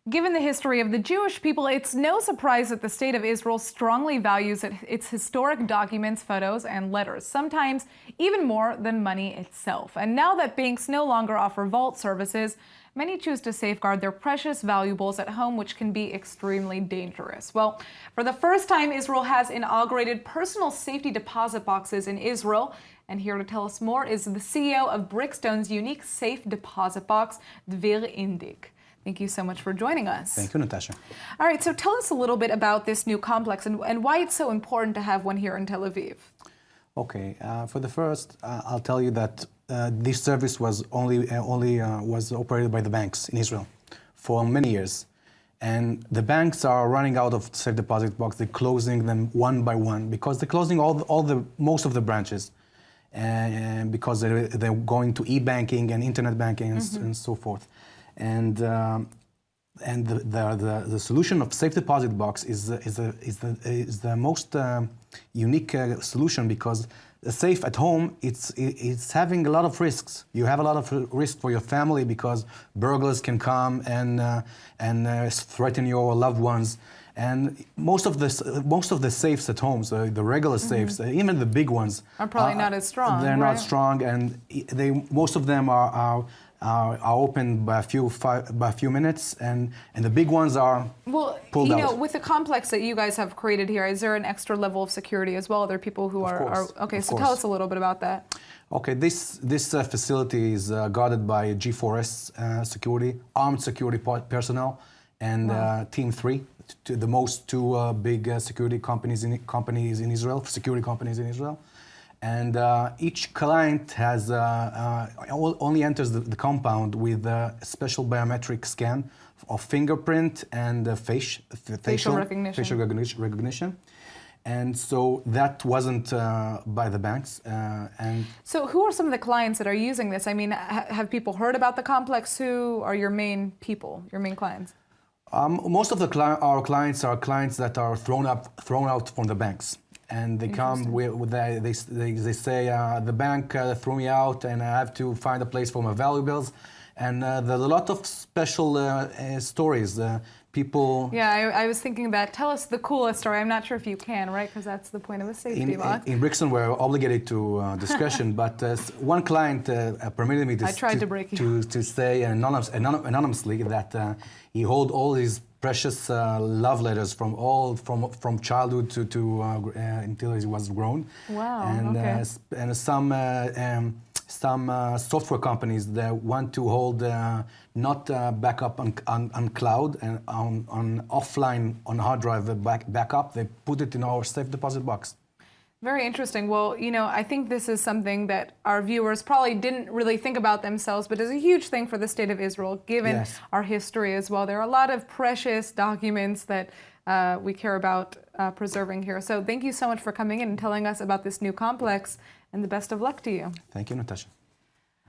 Given the history of the Jewish people, it's no surprise that the state of Israel strongly values its historic documents, photos, and letters, sometimes even more than money itself. And now that banks no longer offer vault services, many choose to safeguard their precious valuables at home, which can be extremely dangerous. Well, for the first time, Israel has inaugurated personal safety deposit boxes in Israel. And here to tell us more is the CEO of Brickstone's unique safe deposit box, Dvir Indig. Thank you so much for joining us. Thank you, Natasha. All right, so tell us a little bit about this new complex and why it's so important to have one here in Tel Aviv. Okay, for the first, I'll tell you that this service was was operated by the banks in Israel for many years. And the banks are running out of safe deposit box. They're closing them one by one because they're closing most of the branches. And because they're going to e-banking and internet banking and so forth. And the solution of safe deposit box is the most unique solution, because the safe at home it's having a lot of risks. You have a lot of risk for your family because burglars can come and threaten your loved ones. And most of the safes at home, so the regular safes, even the big ones, are probably not as strong. They're not strong, and most of them are open by a few minutes, and the big ones are pulled out. You know, with the complex that you guys have created here, is there an extra level of security as well? Are there people who are okay? So tell us a little bit about that. Okay, this facility is guarded by G4S security, armed security personnel, and Team 3. The two big security companies in Israel, security companies in Israel, and each client has only enters the compound with a special biometric scan of fingerprint and facial recognition, and so that wasn't by the banks. And so, who are some of the clients that are using this? I mean, have people heard about the complex? Who are your main people, your main clients? Most of our clients are clients that are thrown out from the banks, and they come they say the bank threw me out, and I have to find a place for my valuables, and there's a lot of special stories. People. Yeah, I was thinking that. Tell us the coolest story. I'm not sure if you can, right? Because that's the point of a safety box. In Brickstone, we're obligated to discretion, but one client permitted me to say anonymously that he held all these precious love letters from childhood to until he was grown. Wow. And and some software companies that want to hold not backup on cloud and on offline on hard drive backup, they put it in our safe deposit box. Very interesting. Well, you know, I think this is something that our viewers probably didn't really think about themselves, but is a huge thing for the state of Israel, given our history as well. There are a lot of precious documents that we care about preserving here. So thank you so much for coming in and telling us about this new complex, and the best of luck to you. Thank you, Natasha.